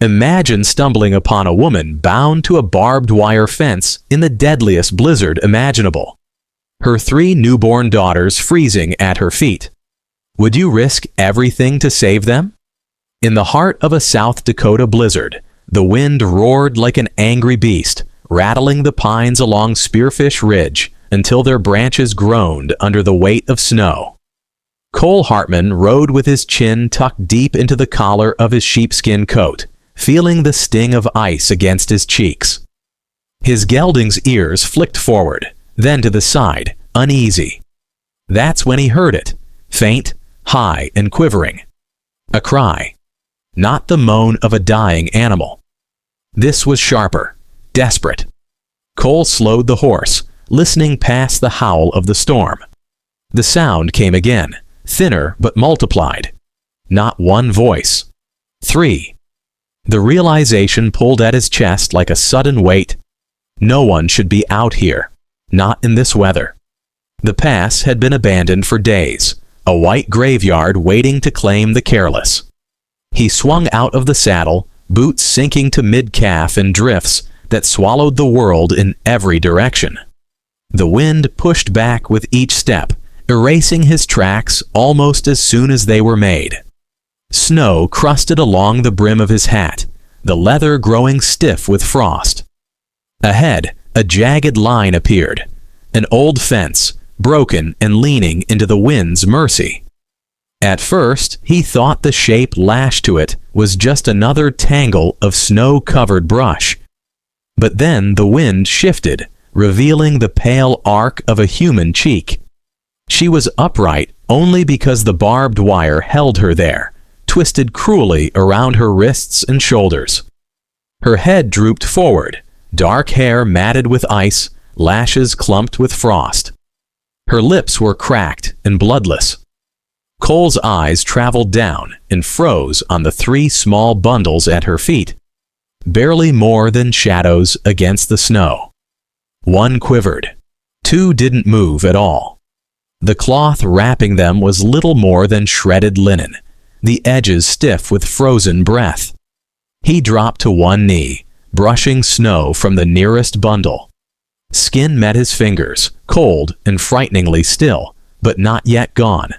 Imagine stumbling upon a woman bound to a barbed wire fence in the deadliest blizzard imaginable. Her 3 newborn daughters freezing at her feet. Would you risk everything to save them? In the heart of a South Dakota blizzard, the wind roared like an angry beast, rattling the pines along Spearfish Ridge until their branches groaned under the weight of snow. Cole Hartman rode with his chin tucked deep into the collar of his sheepskin coat, feeling the sting of ice against his cheeks. His gelding's ears flicked forward, then to the side, uneasy. That's when he heard it, faint, high, and quivering. A cry. Not the moan of a dying animal. This was sharper, desperate. Cole slowed the horse, listening past the howl of the storm. The sound came again, thinner but multiplied. Not one voice. 3. The realization pulled at his chest like a sudden weight. No one should be out here. Not in this weather. The pass had been abandoned for days, a white graveyard waiting to claim the careless. He swung out of the saddle, boots sinking to mid-calf in drifts that swallowed the world in every direction. The wind pushed back with each step, erasing his tracks almost as soon as they were made. Snow crusted along the brim of his hat, the leather growing stiff with frost. Ahead, a jagged line appeared, an old fence, broken and leaning into the wind's mercy. At first, he thought the shape lashed to it was just another tangle of snow-covered brush. But then the wind shifted, revealing the pale arc of a human cheek. She was upright only because the barbed wire held her there, twisted cruelly around her wrists and shoulders. Her head drooped forward, dark hair matted with ice, lashes clumped with frost. Her lips were cracked and bloodless. Cole's eyes traveled down and froze on the 3 small bundles at her feet, barely more than shadows against the snow. 1 quivered. 2 didn't move at all. The cloth wrapping them was little more than shredded linen, the edges stiff with frozen breath. He dropped to one knee, brushing snow from the nearest bundle. Skin met his fingers, cold and frighteningly still, but not yet gone.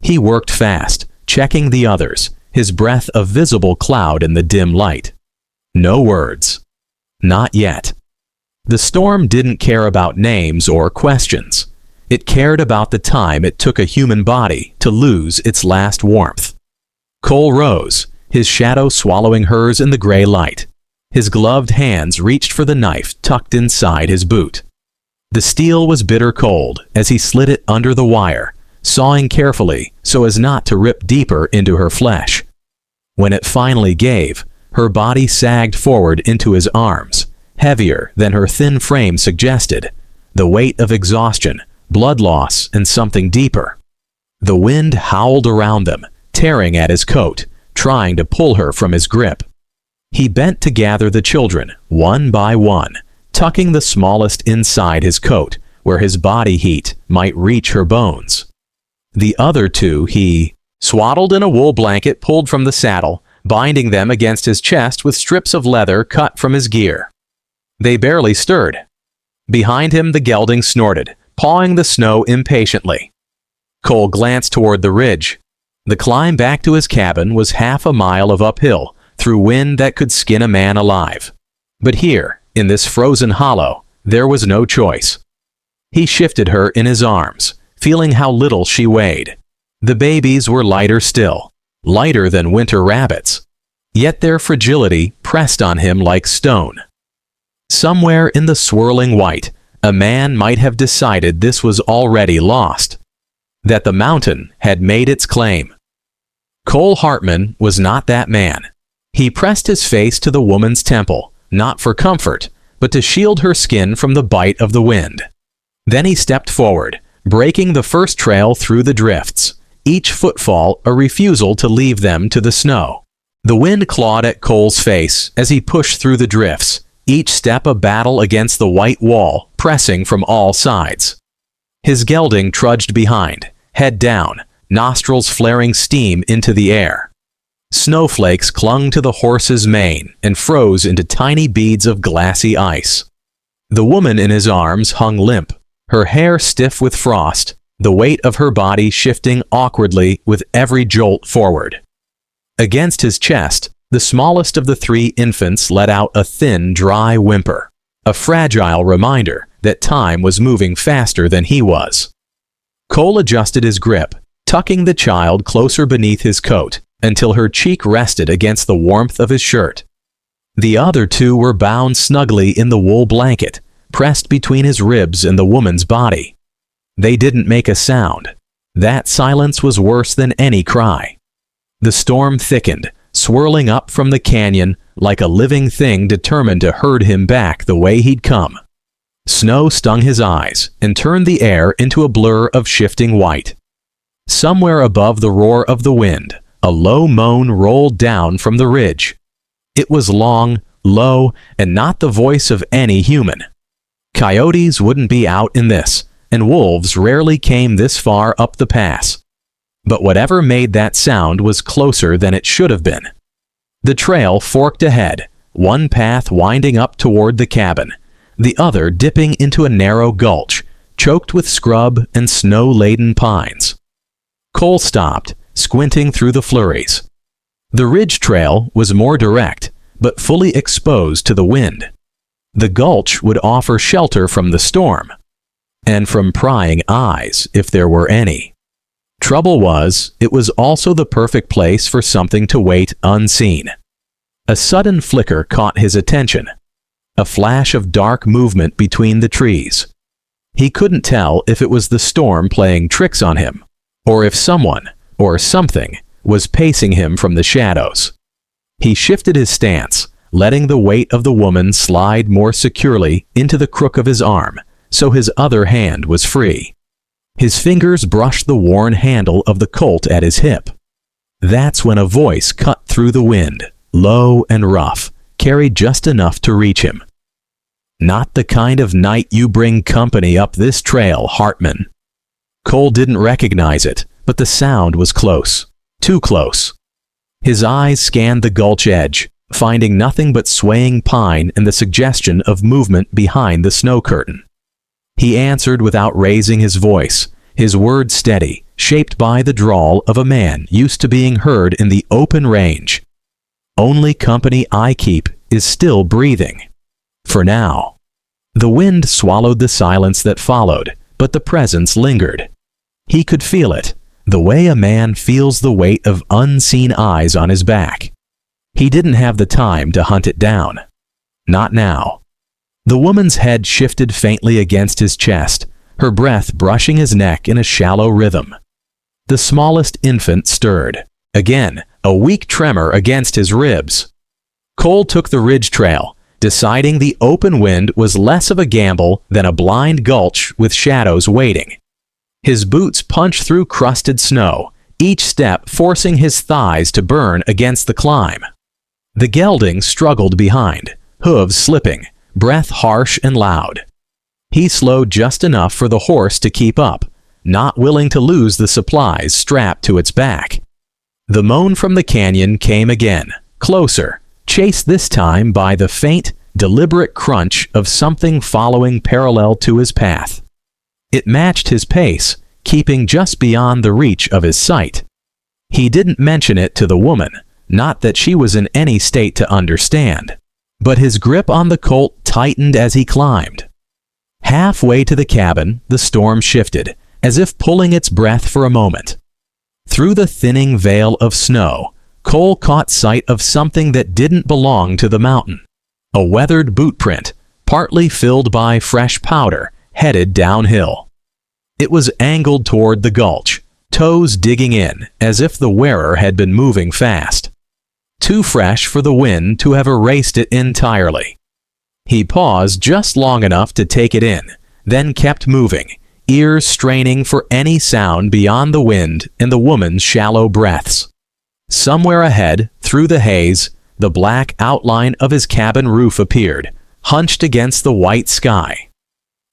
He worked fast, checking the others, his breath a visible cloud in the dim light. No words. Not yet. The storm didn't care about names or questions. It cared about the time it took a human body to lose its last warmth. Cole rose, his shadow swallowing hers in the gray light. His gloved hands reached for the knife tucked inside his boot. The steel was bitter cold as he slid it under the wire, sawing carefully so as not to rip deeper into her flesh. When it finally gave, her body sagged forward into his arms, heavier than her thin frame suggested, the weight of exhaustion, blood loss, and something deeper. The wind howled around them, tearing at his coat, trying to pull her from his grip. He bent to gather the children, one by one, tucking the smallest inside his coat, where his body heat might reach her bones. The other 2 he swaddled in a wool blanket pulled from the saddle, binding them against his chest with strips of leather cut from his gear. They barely stirred. Behind him the gelding snorted, pawing the snow impatiently. Cole glanced toward the ridge. The climb back to his cabin was half a mile of uphill, through wind that could skin a man alive. But here, in this frozen hollow, there was no choice. He shifted her in his arms, feeling how little she weighed. The babies were lighter still, lighter than winter rabbits. Yet their fragility pressed on him like stone. Somewhere in the swirling white, a man might have decided this was already lost, that the mountain had made its claim. Cole Hartman was not that man. He pressed his face to the woman's temple, not for comfort, but to shield her skin from the bite of the wind. Then he stepped forward, breaking the first trail through the drifts, each footfall a refusal to leave them to the snow. The wind clawed at Cole's face as he pushed through the drifts, each step a battle against the white wall, pressing from all sides. His gelding trudged behind, head down, nostrils flaring steam into the air. Snowflakes clung to the horse's mane and froze into tiny beads of glassy ice. The woman in his arms hung limp, her hair stiff with frost, the weight of her body shifting awkwardly with every jolt forward. Against his chest, the smallest of the three infants let out a thin, dry whimper, a fragile reminder that time was moving faster than he was. Cole adjusted his grip, tucking the child closer beneath his coat until her cheek rested against the warmth of his shirt. The other two were bound snugly in the wool blanket, pressed between his ribs and the woman's body. They didn't make a sound. That silence was worse than any cry. The storm thickened, swirling up from the canyon like a living thing determined to herd him back the way he'd come. Snow stung his eyes and turned the air into a blur of shifting white. Somewhere above the roar of the wind, a low moan rolled down from the ridge. It was long, low, and not the voice of any human. Coyotes wouldn't be out in this, and wolves rarely came this far up the pass. But whatever made that sound was closer than it should have been. The trail forked ahead, one path winding up toward the cabin, the other dipping into a narrow gulch, choked with scrub and snow-laden pines. Cole stopped, squinting through the flurries. The ridge trail was more direct, but fully exposed to the wind. The gulch would offer shelter from the storm, and from prying eyes if there were any. Trouble was, it was also the perfect place for something to wait unseen. A sudden flicker caught his attention, a flash of dark movement between the trees. He couldn't tell if it was the storm playing tricks on him, or if someone, or something, was pacing him from the shadows. He shifted his stance, letting the weight of the woman slide more securely into the crook of his arm, so his other hand was free. His fingers brushed the worn handle of the Colt at his hip. That's when a voice cut through the wind, low and rough, carried just enough to reach him. "Not the kind of night you bring company up this trail, Hartman." Cole didn't recognize it, but the sound was close, too close. His eyes scanned the gulch edge, finding nothing but swaying pine and the suggestion of movement behind the snow curtain. He answered without raising his voice, his words steady, shaped by the drawl of a man used to being heard in the open range. "Only company I keep is still breathing. For now." The wind swallowed the silence that followed, but the presence lingered. He could feel it, the way a man feels the weight of unseen eyes on his back. He didn't have the time to hunt it down. Not now. The woman's head shifted faintly against his chest, her breath brushing his neck in a shallow rhythm. The smallest infant stirred. Again, a weak tremor against his ribs. Cole took the ridge trail, deciding the open wind was less of a gamble than a blind gulch with shadows waiting. His boots punched through crusted snow, each step forcing his thighs to burn against the climb. The gelding struggled behind, hooves slipping, breath harsh and loud. He slowed just enough for the horse to keep up, not willing to lose the supplies strapped to its back. The moan from the canyon came again, closer, chased this time by the faint, deliberate crunch of something following parallel to his path. It matched his pace, keeping just beyond the reach of his sight. He didn't mention it to the woman, not that she was in any state to understand, but his grip on the Colt tightened as he climbed. Halfway to the cabin, the storm shifted, as if pulling its breath for a moment. Through the thinning veil of snow, Cole caught sight of something that didn't belong to the mountain. A weathered boot print, partly filled by fresh powder, headed downhill. It was angled toward the gulch, toes digging in, as if the wearer had been moving fast. Too fresh for the wind to have erased it entirely. He paused just long enough to take it in, then kept moving, ears straining for any sound beyond the wind and the woman's shallow breaths. Somewhere ahead, through the haze, the black outline of his cabin roof appeared, hunched against the white sky.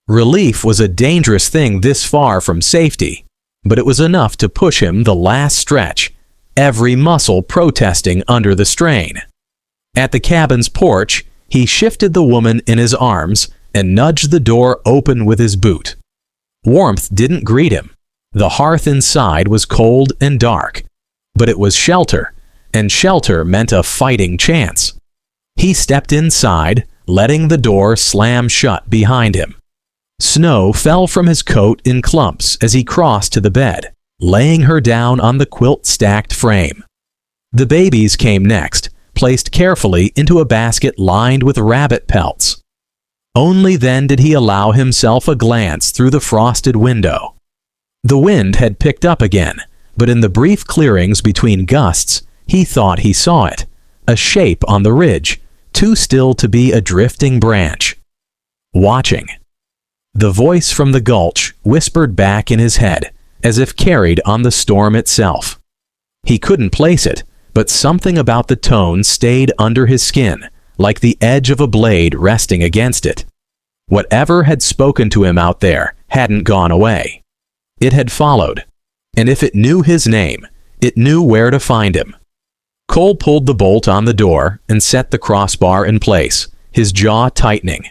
Relief was a dangerous thing this far from safety, but it was enough to push him the last stretch, every muscle protesting under the strain. At the cabin's porch, he shifted the woman in his arms and nudged the door open with his boot. Warmth didn't greet him. The hearth inside was cold and dark, but it was shelter, and shelter meant a fighting chance. He stepped inside, letting the door slam shut behind him. Snow fell from his coat in clumps as he crossed to the bed, laying her down on the quilt-stacked frame. The babies came next, placed carefully into a basket lined with rabbit pelts. Only then did he allow himself a glance through the frosted window. The wind had picked up again, but in the brief clearings between gusts, he thought he saw it, a shape on the ridge, too still to be a drifting branch. Watching. The voice from the gulch whispered back in his head, as if carried on the storm itself. He couldn't place it, but something about the tone stayed under his skin, like the edge of a blade resting against it. Whatever had spoken to him out there hadn't gone away. It had followed, and if it knew his name, it knew where to find him. Cole pulled the bolt on the door and set the crossbar in place, his jaw tightening.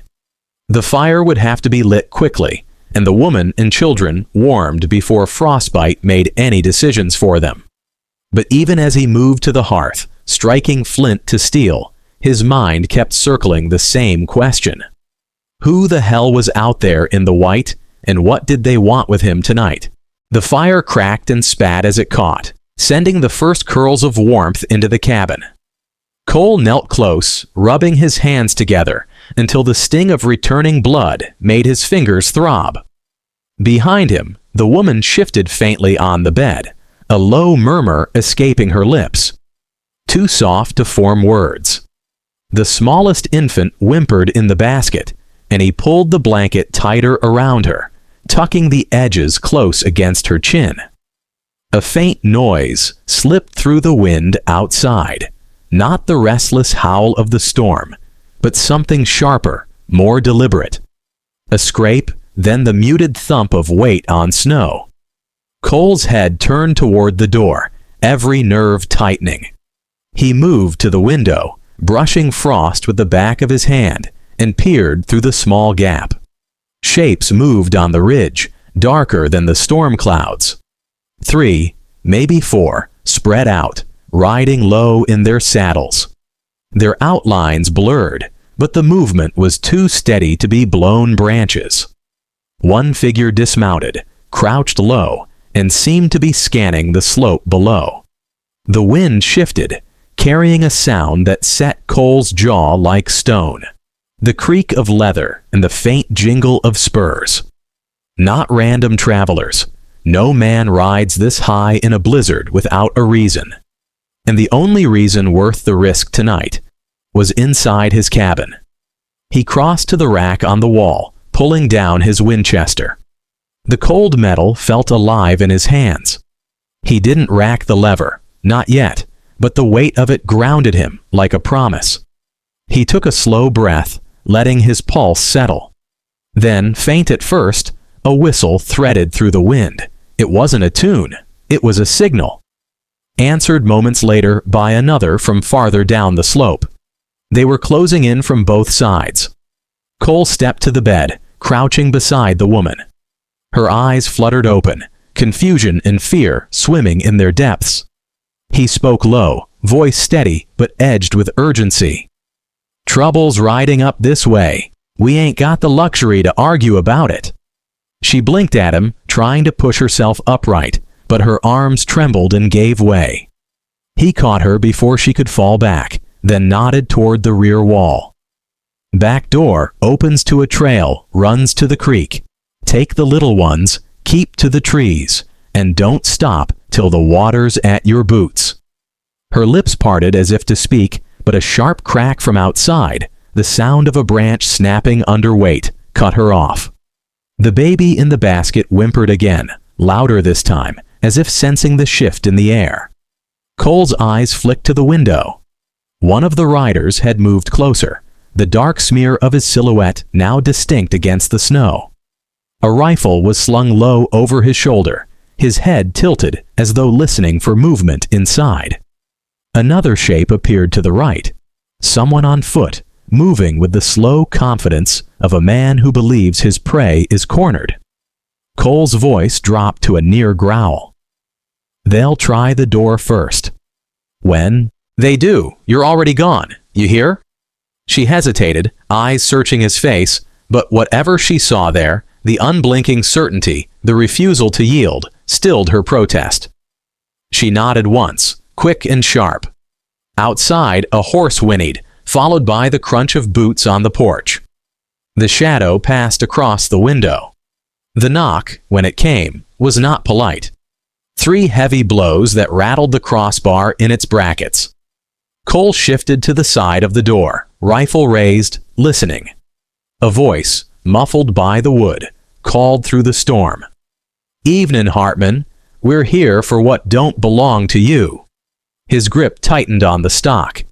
The fire would have to be lit quickly, and the woman and children warmed before frostbite made any decisions for them. But even as he moved to the hearth, striking flint to steel, his mind kept circling the same question. Who the hell was out there in the white, and what did they want with him tonight? The fire cracked and spat as it caught, sending the first curls of warmth into the cabin. Cole knelt close, rubbing his hands together until the sting of returning blood made his fingers throb. Behind him, the woman shifted faintly on the bed, a low murmur escaping her lips, too soft to form words. The smallest infant whimpered in the basket, and he pulled the blanket tighter around her, tucking the edges close against her chin. A faint noise slipped through the wind outside, not the restless howl of the storm, but something sharper, more deliberate. A scrape, then the muted thump of weight on snow. Cole's head turned toward the door, every nerve tightening. He moved to the window, brushing frost with the back of his hand, and peered through the small gap. Shapes moved on the ridge, darker than the storm clouds. 3, maybe 4, spread out, riding low in their saddles. Their outlines blurred, but the movement was too steady to be blown branches. One figure dismounted, crouched low, and seemed to be scanning the slope below. The wind shifted, carrying a sound that set Cole's jaw like stone. The creak of leather and the faint jingle of spurs. Not random travelers. No man rides this high in a blizzard without a reason. And the only reason worth the risk tonight was inside his cabin. He crossed to the rack on the wall, pulling down his Winchester. The cold metal felt alive in his hands. He didn't rack the lever, not yet, but the weight of it grounded him like a promise. He took a slow breath, letting his pulse settle. Then, faint at first, a whistle threaded through the wind. It wasn't a tune, it was a signal. Answered moments later by another from farther down the slope. They were closing in from both sides. Cole stepped to the bed, crouching beside the woman. Her eyes fluttered open, confusion and fear swimming in their depths. He spoke low, voice steady but edged with urgency. "Trouble's riding up this way. We ain't got the luxury to argue about it." She blinked at him, trying to push herself upright, but her arms trembled and gave way. He caught her before she could fall back, then nodded toward the rear wall. "Back door opens to a trail, runs to the creek. Take the little ones, keep to the trees, and don't stop till the water's at your boots." Her lips parted as if to speak, but a sharp crack from outside, the sound of a branch snapping under weight, cut her off. The baby in the basket whimpered again, louder this time, as if sensing the shift in the air. Cole's eyes flicked to the window. One of the riders had moved closer, the dark smear of his silhouette now distinct against the snow. A rifle was slung low over his shoulder, his head tilted as though listening for movement inside. Another shape appeared to the right, someone on foot, moving with the slow confidence of a man who believes his prey is cornered. Cole's voice dropped to a near growl. "They'll try the door first." "When they do, you're already gone, you hear?" She hesitated, eyes searching his face, but whatever she saw there, the unblinking certainty, the refusal to yield, stilled her protest. She nodded once, quick and sharp. Outside, a horse whinnied, followed by the crunch of boots on the porch. The shadow passed across the window. The knock, when it came, was not polite. 3 heavy blows that rattled the crossbar in its brackets. Cole shifted to the side of the door, rifle raised, listening. A voice, muffled by the wood, called through the storm. "Evenin', Hartman. We're here for what don't belong to you." His grip tightened on the stock.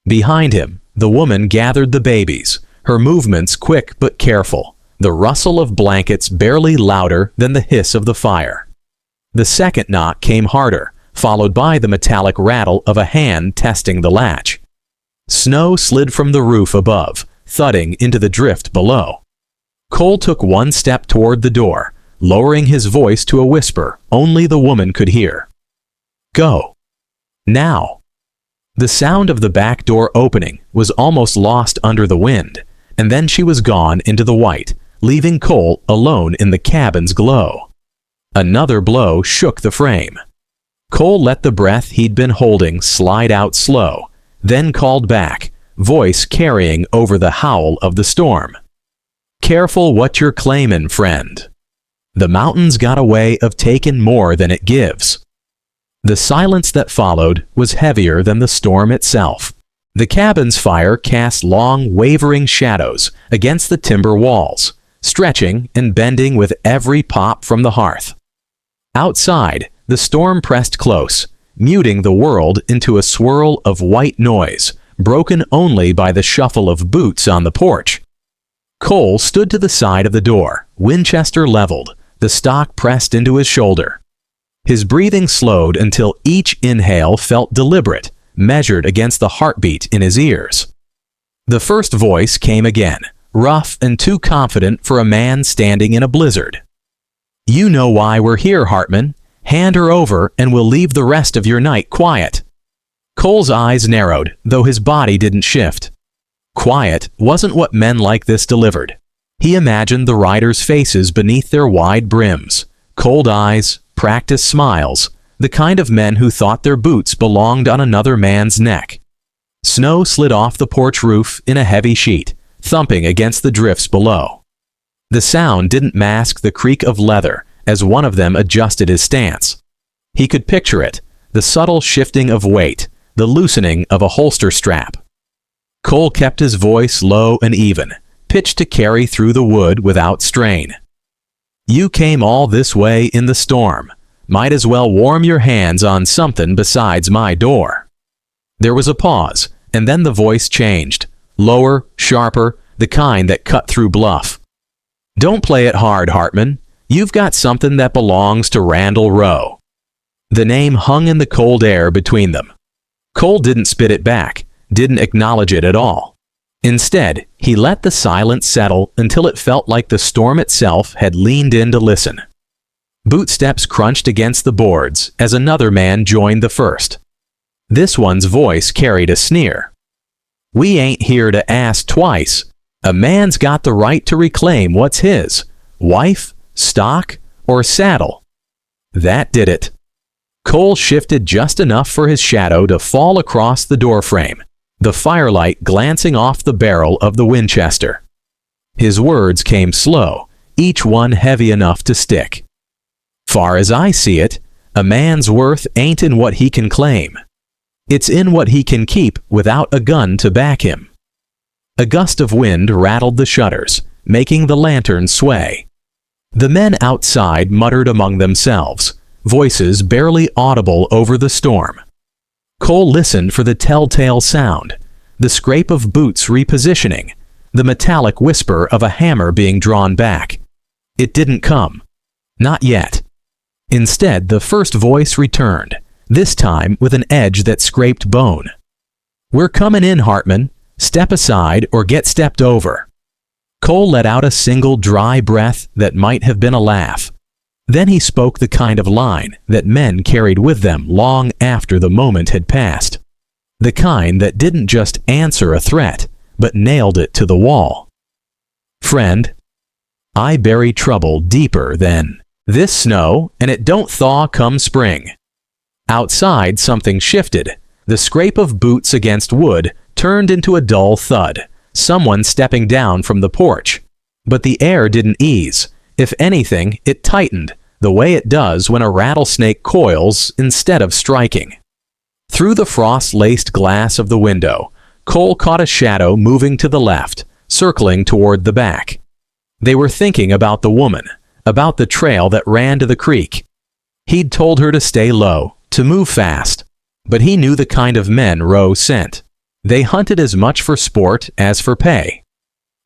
Behind him, the woman gathered the babies, her movements quick but careful, the rustle of blankets barely louder than the hiss of the fire. The second knock came harder, followed by the metallic rattle of a hand testing the latch. Snow slid from the roof above, thudding into the drift below. Cole took one step toward the door, lowering his voice to a whisper only the woman could hear. "Go. Now." The sound of the back door opening was almost lost under the wind, and then she was gone into the white, leaving Cole alone in the cabin's glow. Another blow shook the frame. Cole let the breath he'd been holding slide out slow, then called back, voice carrying over the howl of the storm. "Careful what you're claimin', friend. The mountain's got a way of takin' more than it gives." The silence that followed was heavier than the storm itself. The cabin's fire cast long, wavering shadows against the timber walls, stretching and bending with every pop from the hearth. Outside, the storm pressed close, muting the world into a swirl of white noise, broken only by the shuffle of boots on the porch. Cole stood to the side of the door, Winchester leveled, the stock pressed into his shoulder. His breathing slowed until each inhale felt deliberate, measured against the heartbeat in his ears. The first voice came again, rough and too confident for a man standing in a blizzard. "You know why we're here, Hartman. Hand her over and we'll leave the rest of your night quiet." Cole's eyes narrowed, though his body didn't shift. Quiet wasn't what men like this delivered. He imagined the riders' faces beneath their wide brims, cold eyes, practiced smiles, the kind of men who thought their boots belonged on another man's neck. Snow slid off the porch roof in a heavy sheet, thumping against the drifts below. The sound didn't mask the creak of leather as one of them adjusted his stance. He could picture it, the subtle shifting of weight, the loosening of a holster strap. Cole kept his voice low and even, pitched to carry through the wood without strain. "You came all this way in the storm. Might as well warm your hands on something besides my door." There was a pause, and then the voice changed, lower, sharper, the kind that cut through bluff. "Don't play it hard, Hartman. You've got something that belongs to Randall Rowe." The name hung in the cold air between them. Cole didn't spit it back, didn't acknowledge it at all. Instead, he let the silence settle until it felt like the storm itself had leaned in to listen. Bootsteps crunched against the boards as another man joined the first. This one's voice carried a sneer. "We ain't here to ask twice. A man's got the right to reclaim what's his. Wife, stock, or saddle." That did it. Cole shifted just enough for his shadow to fall across the doorframe, the firelight glancing off the barrel of the Winchester. His words came slow, each one heavy enough to stick. "Far as I see it, a man's worth ain't in what he can claim. It's in what he can keep without a gun to back him." A gust of wind rattled the shutters, making the lantern sway. The men outside muttered among themselves, voices barely audible over the storm. Cole listened for the telltale sound, the scrape of boots repositioning, the metallic whisper of a hammer being drawn back. It didn't come. Not yet. Instead, the first voice returned, this time with an edge that scraped bone. "We're coming in, Hartman. Step aside or get stepped over." Cole let out a single dry breath that might have been a laugh. Then he spoke the kind of line that men carried with them long after the moment had passed. The kind that didn't just answer a threat, but nailed it to the wall. "Friend, I bury trouble deeper than this snow, and it don't thaw come spring." Outside, something shifted. The scrape of boots against wood turned into a dull thud, someone stepping down from the porch. But the air didn't ease. If anything, it tightened, the way it does when a rattlesnake coils instead of striking. Through the frost-laced glass of the window, Cole caught a shadow moving to the left, circling toward the back. They were thinking about the woman, about the trail that ran to the creek. He'd told her to stay low, to move fast, but he knew the kind of men Roe sent. They hunted as much for sport as for pay.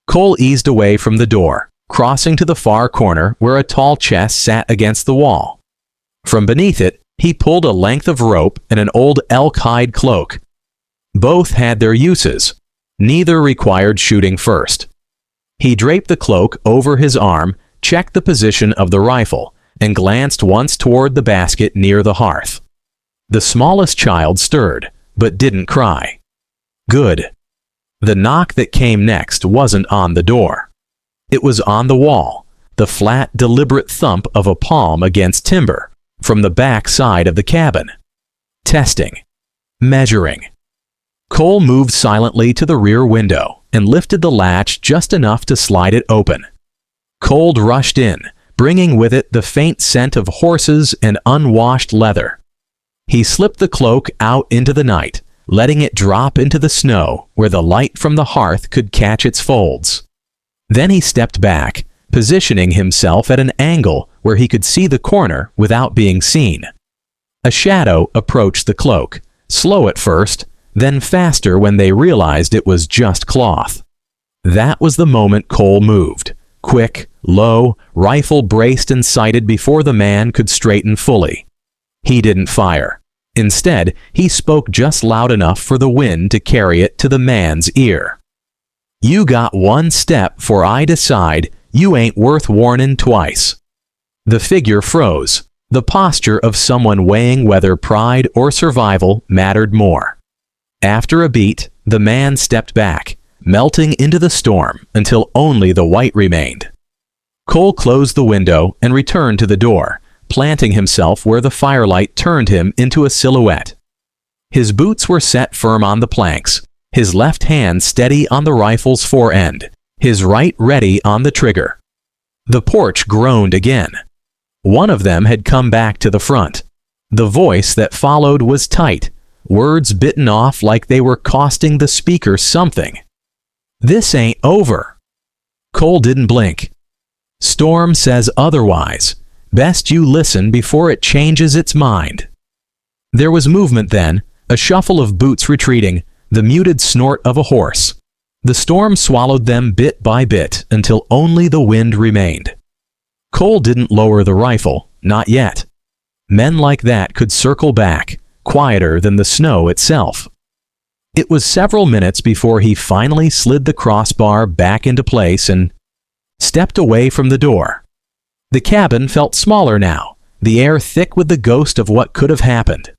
Cole eased away from the door, crossing to the far corner where a tall chest sat against the wall. From beneath it, he pulled a length of rope and an old elk hide cloak. Both had their uses. Neither required shooting first. He draped the cloak over his arm, checked the position of the rifle, and glanced once toward the basket near the hearth. The smallest child stirred, but didn't cry. Good. The knock that came next wasn't on the door. It was on the wall, the flat, deliberate thump of a palm against timber, from the back side of the cabin. Testing. Measuring. Cole moved silently to the rear window and lifted the latch just enough to slide it open. Cold rushed in, bringing with it the faint scent of horses and unwashed leather. He slipped the cloak out into the night, letting it drop into the snow where the light from the hearth could catch its folds. Then he stepped back, positioning himself at an angle where he could see the corner without being seen. A shadow approached the cloak, slow at first, then faster when they realized it was just cloth. That was the moment Cole moved. Quick, low, rifle braced and sighted before the man could straighten fully. He didn't fire. Instead, he spoke just loud enough for the wind to carry it to the man's ear. "You got one step 'fore I decide you ain't worth warnin' twice." The figure froze, the posture of someone weighing whether pride or survival mattered more. After a beat, the man stepped back, melting into the storm until only the white remained. Cole closed the window and returned to the door, planting himself where the firelight turned him into a silhouette. His boots were set firm on the planks, his left hand steady on the rifle's forend, his right ready on the trigger. The porch groaned again. One of them had come back to the front. The voice that followed was tight, words bitten off like they were costing the speaker something. "This ain't over." Cole didn't blink. "Storm says otherwise. Best you listen before it changes its mind." There was movement then, a shuffle of boots retreating, the muted snort of a horse. The storm swallowed them bit by bit until only the wind remained. Cole didn't lower the rifle, not yet. Men like that could circle back, quieter than the snow itself. It was several minutes before he finally slid the crossbar back into place and stepped away from the door. The cabin felt smaller now, the air thick with the ghost of what could have happened.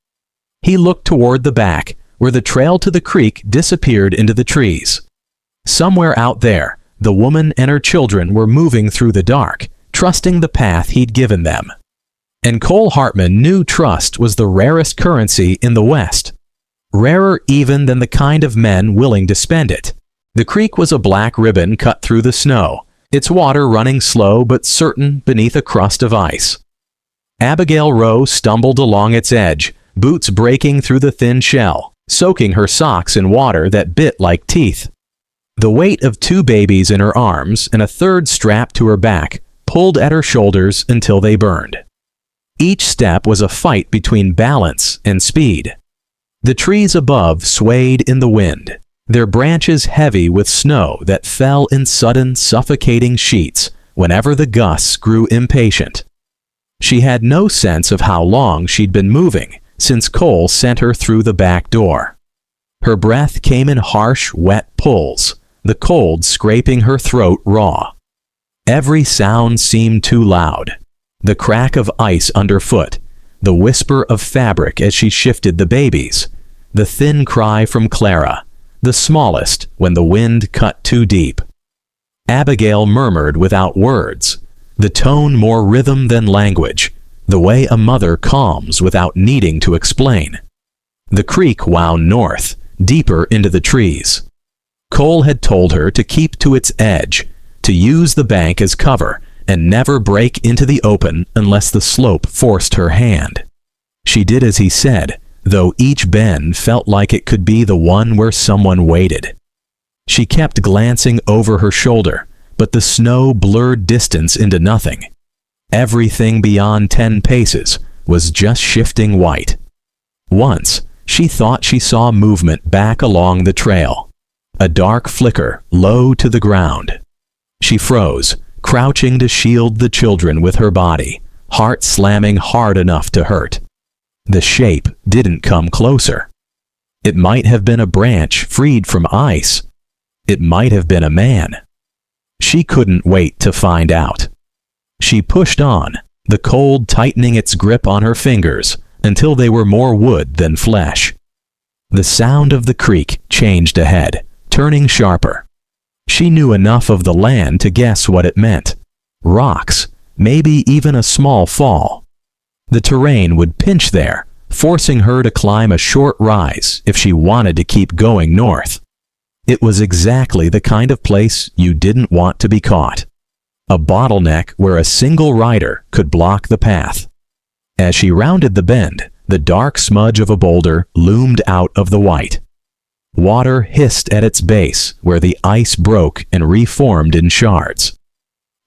He looked toward the back, where the trail to the creek disappeared into the trees. Somewhere out there, the woman and her children were moving through the dark, trusting the path he'd given them. And Cole Hartman knew trust was the rarest currency in the West. Rarer even than the kind of men willing to spend it. The creek was a black ribbon cut through the snow, its water running slow but certain beneath a crust of ice. Abigail Rowe stumbled along its edge, boots breaking through the thin shell, soaking her socks in water that bit like teeth. The weight of 2 babies in her arms and a third strapped to her back pulled at her shoulders until they burned. Each step was a fight between balance and speed. The trees above swayed in the wind, their branches heavy with snow that fell in sudden, suffocating sheets whenever the gusts grew impatient. She had no sense of how long she'd been moving since Cole sent her through the back door. Her breath came in harsh, wet pulls, the cold scraping her throat raw. Every sound seemed too loud. The crack of ice underfoot, the whisper of fabric as she shifted the babies, the thin cry from Clara, the smallest when the wind cut too deep. Abigail murmured without words, the tone more rhythm than language, the way a mother calms without needing to explain. The creek wound north, deeper into the trees. Cole had told her to keep to its edge, to use the bank as cover, and never break into the open unless the slope forced her hand. She did as he said, though each bend felt like it could be the one where someone waited. She kept glancing over her shoulder, but the snow blurred distance into nothing. Everything beyond 10 paces was just shifting white. Once, she thought she saw movement back along the trail, a dark flicker low to the ground. She froze, crouching to shield the children with her body, heart slamming hard enough to hurt. The shape didn't come closer. It might have been a branch freed from ice. It might have been a man. She couldn't wait to find out. She pushed on, the cold tightening its grip on her fingers until they were more wood than flesh. The sound of the creek changed ahead, turning sharper. She knew enough of the land to guess what it meant. Rocks, maybe even a small fall. The terrain would pinch there, forcing her to climb a short rise if she wanted to keep going north. It was exactly the kind of place you didn't want to be caught. A bottleneck where a single rider could block the path. As she rounded the bend, the dark smudge of a boulder loomed out of the white. Water hissed at its base where the ice broke and reformed in shards.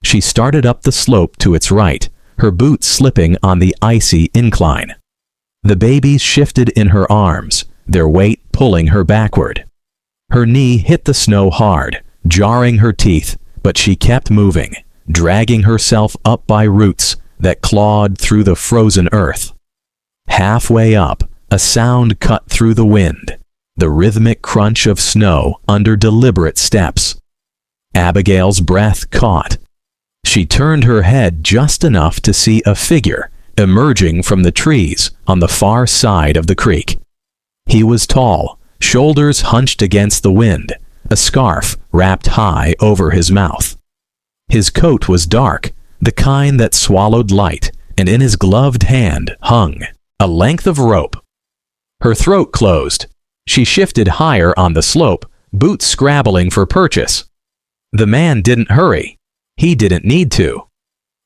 She started up the slope to its right, her boots slipping on the icy incline. The babies shifted in her arms, their weight pulling her backward. Her knee hit the snow hard, jarring her teeth, but she kept moving, dragging herself up by roots that clawed through the frozen earth. Halfway up, a sound cut through the wind, the rhythmic crunch of snow under deliberate steps. Abigail's breath caught. She turned her head just enough to see a figure emerging from the trees on the far side of the creek. He was tall, shoulders hunched against the wind, a scarf wrapped high over his mouth. His coat was dark, the kind that swallowed light, and in his gloved hand hung a length of rope. Her throat closed. She shifted higher on the slope, boots scrabbling for purchase. The man didn't hurry. He didn't need to.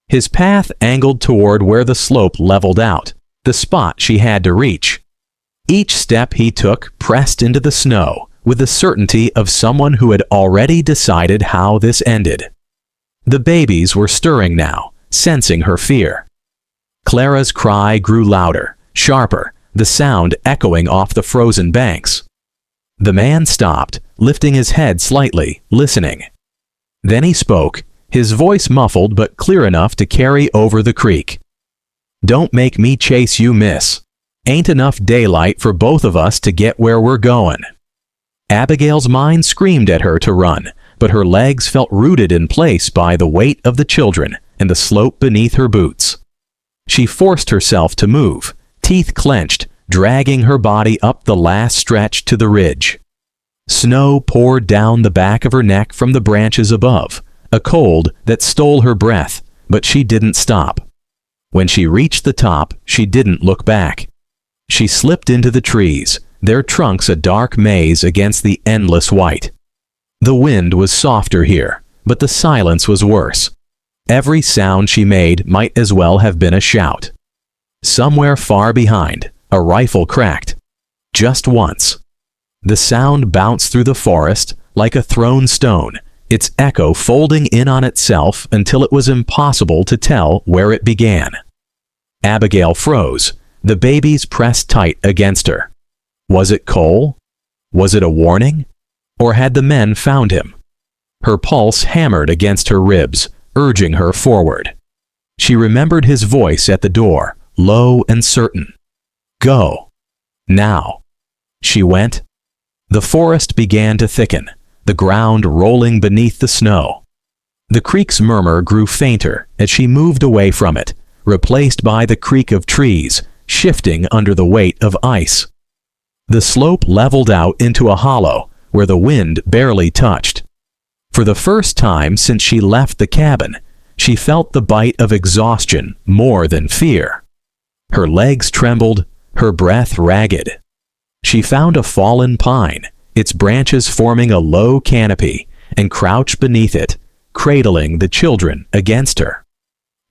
His path angled toward where the slope leveled out, the spot she had to reach. Each step he took pressed into the snow with the certainty of someone who had already decided how this ended. The babies were stirring now, sensing her fear. Clara's cry grew louder, sharper, the sound echoing off the frozen banks. The man stopped, lifting his head slightly, listening. Then he spoke, his voice muffled but clear enough to carry over the creek. "Don't make me chase you, miss. Ain't enough daylight for both of us to get where we're going." Abigail's mind screamed at her to run, but her legs felt rooted in place by the weight of the children and the slope beneath her boots. She forced herself to move, teeth clenched, dragging her body up the last stretch to the ridge. Snow poured down the back of her neck from the branches above, a cold that stole her breath, but she didn't stop. When she reached the top, she didn't look back. She slipped into the trees, their trunks a dark maze against the endless white. The wind was softer here, but the silence was worse. Every sound she made might as well have been a shout. Somewhere far behind, a rifle cracked. Just once. The sound bounced through the forest like a thrown stone, its echo folding in on itself until it was impossible to tell where it began. Abigail froze, the babies pressed tight against her. Was it Cole? Was it a warning? Or had the men found him? Her pulse hammered against her ribs, urging her forward. She remembered his voice at the door, low and certain. Go. Now. She went. The forest began to thicken, the ground rolling beneath the snow. The creek's murmur grew fainter as she moved away from it, replaced by the creak of trees, shifting under the weight of ice. The slope leveled out into a hollow where the wind barely touched. For the first time since she left the cabin, she felt the bite of exhaustion more than fear. Her legs trembled, her breath ragged. She found a fallen pine, its branches forming a low canopy, and crouched beneath it, cradling the children against her.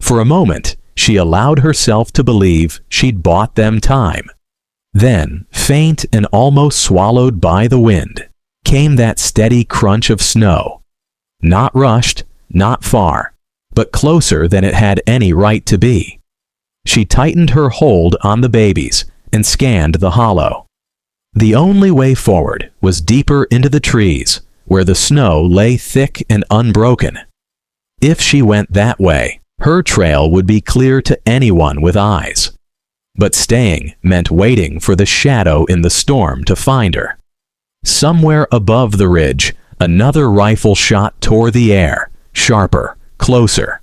For a moment, she allowed herself to believe she'd bought them time. Then, faint and almost swallowed by the wind, came that steady crunch of snow. Not rushed, not far, but closer than it had any right to be. She tightened her hold on the babies and scanned the hollow. The only way forward was deeper into the trees, where the snow lay thick and unbroken. If she went that way, her trail would be clear to anyone with eyes. But staying meant waiting for the shadow in the storm to find her. Somewhere above the ridge, another rifle shot tore the air, sharper, closer.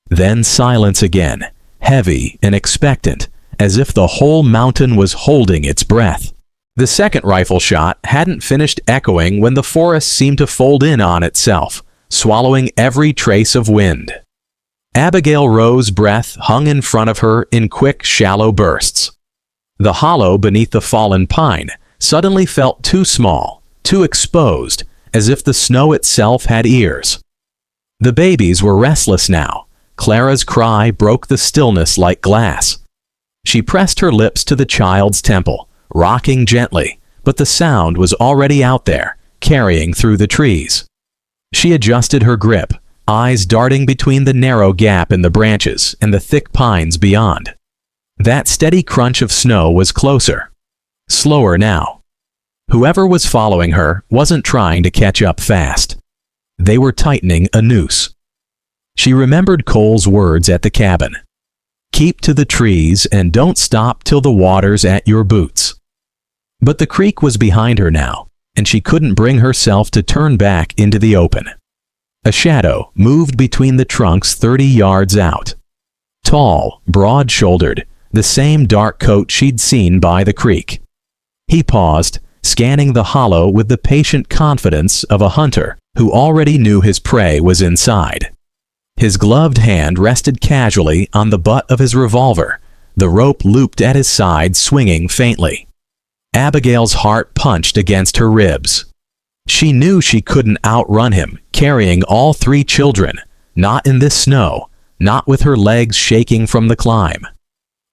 Then silence again, heavy and expectant, as if the whole mountain was holding its breath. The second rifle shot hadn't finished echoing when the forest seemed to fold in on itself, swallowing every trace of wind. Abigail Rowe's breath hung in front of her in quick, shallow bursts. The hollow beneath the fallen pine suddenly felt too small, too exposed, as if the snow itself had ears. The babies were restless now. Clara's cry broke the stillness like glass. She pressed her lips to the child's temple, rocking gently, but the sound was already out there, carrying through the trees. She adjusted her grip, eyes darting between the narrow gap in the branches and the thick pines beyond. That steady crunch of snow was closer. Slower now. Whoever was following her wasn't trying to catch up fast. They were tightening a noose. She remembered Cole's words at the cabin. Keep to the trees and don't stop till the water's at your boots. But the creek was behind her now, and she couldn't bring herself to turn back into the open. A shadow moved between the trunks 30 yards out. Tall, broad-shouldered, the same dark coat she'd seen by the creek. He paused, scanning the hollow with the patient confidence of a hunter who already knew his prey was inside. His gloved hand rested casually on the butt of his revolver, the rope looped at his side swinging faintly. Abigail's heart punched against her ribs. She knew she couldn't outrun him, carrying all 3 children, not in this snow, not with her legs shaking from the climb.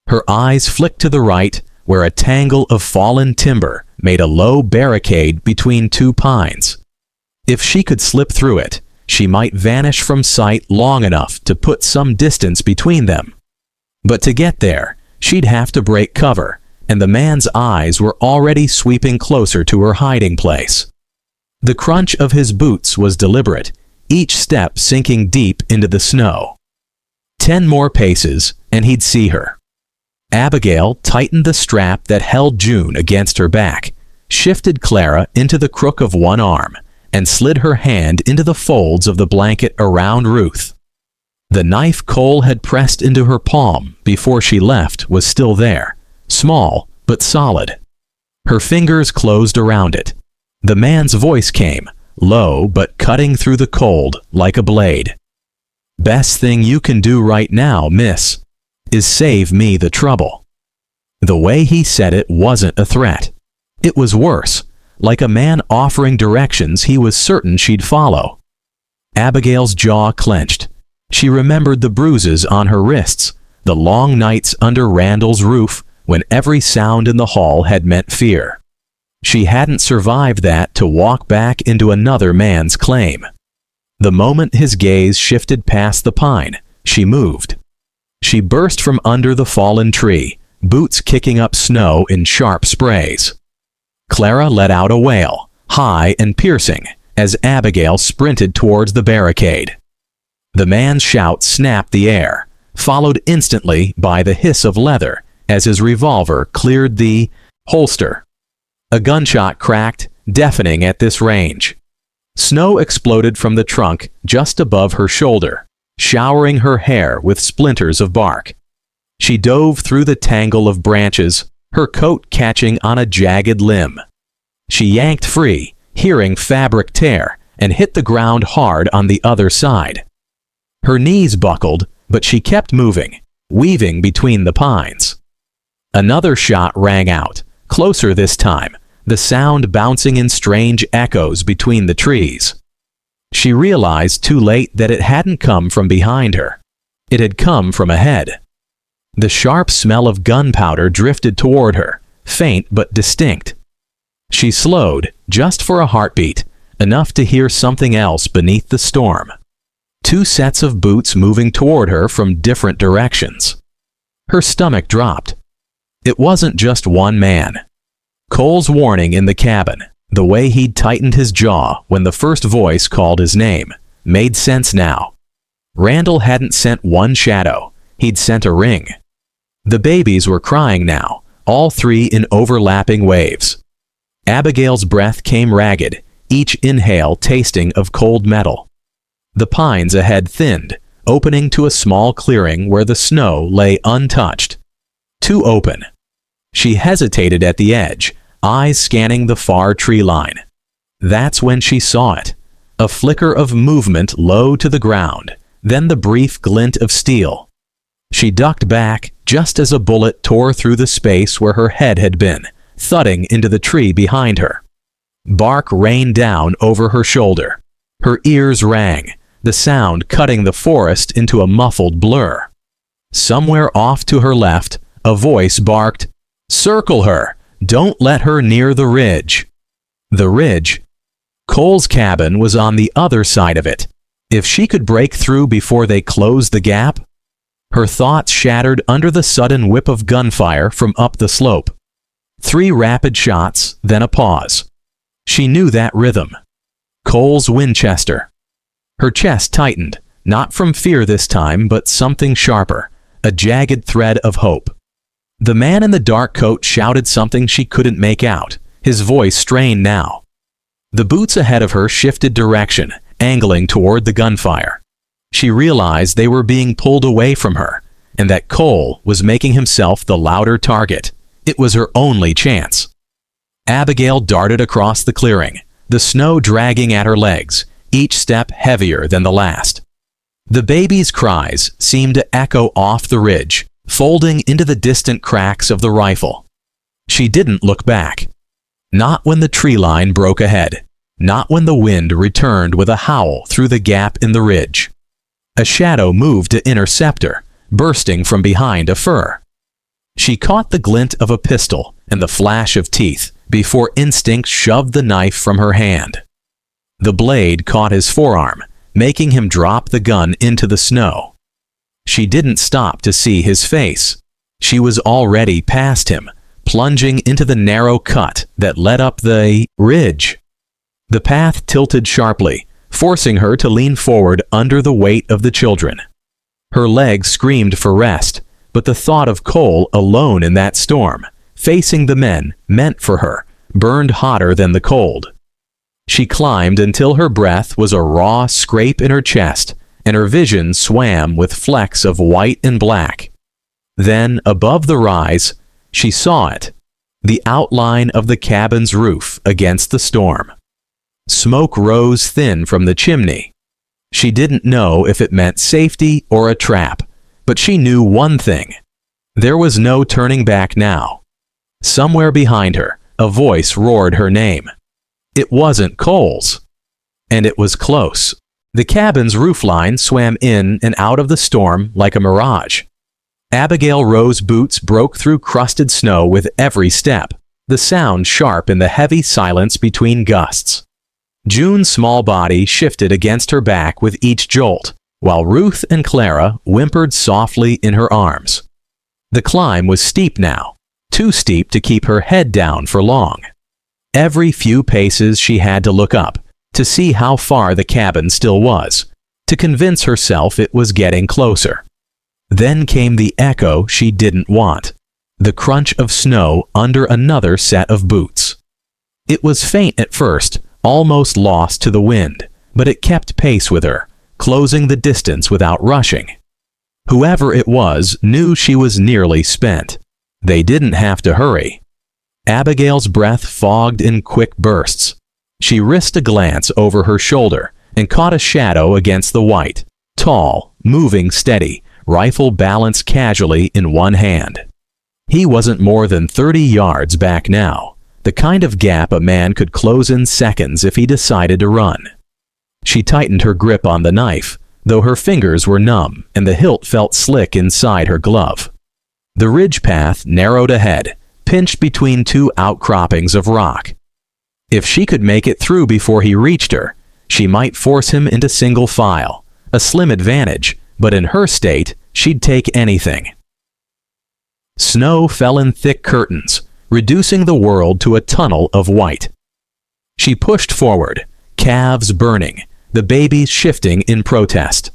Her eyes flicked to the right, where a tangle of fallen timber made a low barricade between 2 pines. If she could slip through it, she might vanish from sight long enough to put some distance between them. But to get there, she'd have to break cover, and the man's eyes were already sweeping closer to her hiding place. The crunch of his boots was deliberate, each step sinking deep into the snow. 10 more paces, and he'd see her. Abigail tightened the strap that held June against her back, shifted Clara into the crook of one arm, and slid her hand into the folds of the blanket around Ruth. The knife Cole had pressed into her palm before she left was still there, small but solid. Her fingers closed around it. The man's voice came, low but cutting through the cold like a blade. "Best thing you can do right now, miss, is save me the trouble." The way he said it wasn't a threat. It was worse, like a man offering directions he was certain she'd follow. Abigail's jaw clenched. She remembered the bruises on her wrists, the long nights under Randall's roof when every sound in the hall had meant fear. She hadn't survived that to walk back into another man's claim. The moment his gaze shifted past the pine, she moved. She burst from under the fallen tree, boots kicking up snow in sharp sprays. Clara let out a wail, high and piercing, as Abigail sprinted towards the barricade. The man's shout snapped the air, followed instantly by the hiss of leather as his revolver cleared the holster. A gunshot cracked, deafening at this range. Snow exploded from the trunk just above her shoulder, showering her hair with splinters of bark. She dove through the tangle of branches, her coat catching on a jagged limb. She yanked free, hearing fabric tear, and hit the ground hard on the other side. Her knees buckled, but she kept moving, weaving between the pines. Another shot rang out, closer this time, the sound bouncing in strange echoes between the trees. She realized too late that it hadn't come from behind her. It had come from ahead. The sharp smell of gunpowder drifted toward her, faint but distinct. She slowed, just for a heartbeat, enough to hear something else beneath the storm. Two sets of boots moving toward her from different directions. Her stomach dropped. It wasn't just one man. Cole's warning in the cabin, the way he'd tightened his jaw when the first voice called his name, made sense now. Randall hadn't sent one shadow, he'd sent a ring. The babies were crying now, all three in overlapping waves. Abigail's breath came ragged, each inhale tasting of cold metal. The pines ahead thinned, opening to a small clearing where the snow lay untouched. Too open. She hesitated at the edge, eyes scanning the far tree line. That's when she saw it. A flicker of movement low to the ground, then the brief glint of steel. She ducked back just as a bullet tore through the space where her head had been, thudding into the tree behind her. Bark rained down over her shoulder. Her ears rang, the sound cutting the forest into a muffled blur. Somewhere off to her left, a voice barked, "Circle her! Don't let her near the ridge." The ridge? Cole's cabin was on the other side of it. If she could break through before they closed the gap? Her thoughts shattered under the sudden whip of gunfire from up the slope. 3 rapid shots, then a pause. She knew that rhythm. Cole's Winchester. Her chest tightened, not from fear this time, but something sharper, a jagged thread of hope. The man in the dark coat shouted something she couldn't make out, his voice strained now. The boots ahead of her shifted direction, angling toward the gunfire. She realized they were being pulled away from her, and that Cole was making himself the louder target. It was her only chance. Abigail darted across the clearing, the snow dragging at her legs, each step heavier than the last. The baby's cries seemed to echo off the ridge, folding into the distant cracks of the rifle. She didn't look back. Not when the tree line broke ahead. Not when the wind returned with a howl through the gap in the ridge. A shadow moved to intercept her, bursting from behind a fir. She caught the glint of a pistol and the flash of teeth before instinct shoved the knife from her hand. The blade caught his forearm, making him drop the gun into the snow. She didn't stop to see his face. She was already past him, plunging into the narrow cut that led up the ridge. The path tilted sharply, forcing her to lean forward under the weight of the children. Her legs screamed for rest, but the thought of Cole alone in that storm, facing the men meant for her, burned hotter than the cold. She climbed until her breath was a raw scrape in her chest, and her vision swam with flecks of white and black. Then, above the rise, she saw it, the outline of the cabin's roof against the storm. Smoke rose thin from the chimney. She didn't know if it meant safety or a trap, but she knew one thing. There was no turning back now. Somewhere behind her, a voice roared her name. It wasn't Cole's. And it was close. The cabin's roofline swam in and out of the storm like a mirage. Abigail Rowe's boots broke through crusted snow with every step, the sound sharp in the heavy silence between gusts. June's small body shifted against her back with each jolt, while Ruth and Clara whimpered softly in her arms. The climb was steep now, too steep to keep her head down for long. Every few paces she had to look up, to see how far the cabin still was, to convince herself it was getting closer. Then came the echo she didn't want, the crunch of snow under another set of boots. It was faint at first, almost lost to the wind, but it kept pace with her, closing the distance without rushing. Whoever it was knew she was nearly spent. They didn't have to hurry. Abigail's breath fogged in quick bursts. She risked a glance over her shoulder and caught a shadow against the white, tall, moving steady, rifle balanced casually in one hand. He wasn't more than 30 yards back now, the kind of gap a man could close in seconds if he decided to run. She tightened her grip on the knife, though her fingers were numb and the hilt felt slick inside her glove. The ridge path narrowed ahead, pinched between two outcroppings of rock. If she could make it through before he reached her, she might force him into single file, a slim advantage, but in her state, she'd take anything. Snow fell in thick curtains, reducing the world to a tunnel of white. She pushed forward, calves burning, the babies shifting in protest.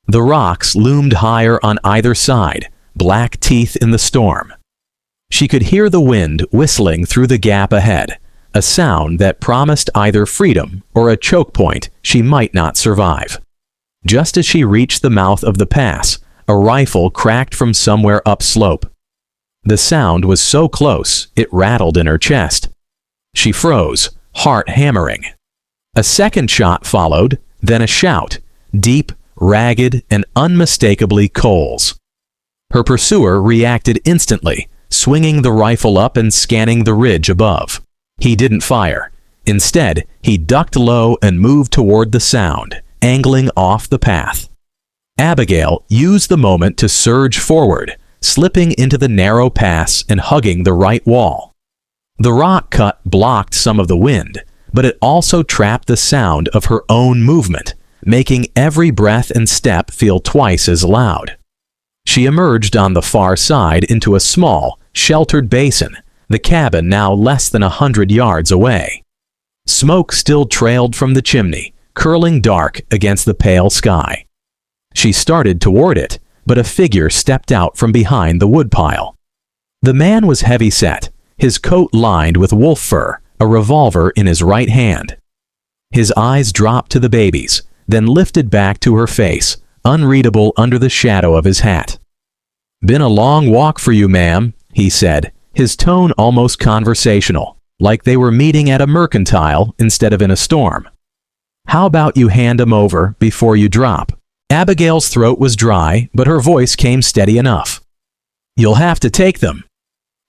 The rocks loomed higher on either side, black teeth in the storm. She could hear the wind whistling through the gap ahead, a sound that promised either freedom or a choke point she might not survive. Just as she reached the mouth of the pass, a rifle cracked from somewhere upslope. The sound was so close, it rattled in her chest. She froze, heart hammering. A second shot followed, then a shout, deep, ragged, and unmistakably Cole's. Her pursuer reacted instantly, swinging the rifle up and scanning the ridge above. He didn't fire. Instead, he ducked low and moved toward the sound, angling off the path. Abigail used the moment to surge forward, slipping into the narrow pass and hugging the right wall. The rock cut blocked some of the wind, but it also trapped the sound of her own movement, making every breath and step feel twice as loud. She emerged on the far side into a small, sheltered basin, the cabin now less than 100 yards away. Smoke still trailed from the chimney, curling dark against the pale sky. She started toward it, but a figure stepped out from behind the woodpile. The man was heavy-set, his coat lined with wolf fur, a revolver in his right hand. His eyes dropped to the baby's, then lifted back to her face, unreadable under the shadow of his hat. "Been a long walk for you, ma'am," he said, his tone almost conversational, like they were meeting at a mercantile instead of in a storm. "How about you hand 'em over before you drop?" Abigail's throat was dry, but her voice came steady enough. "You'll have to take them."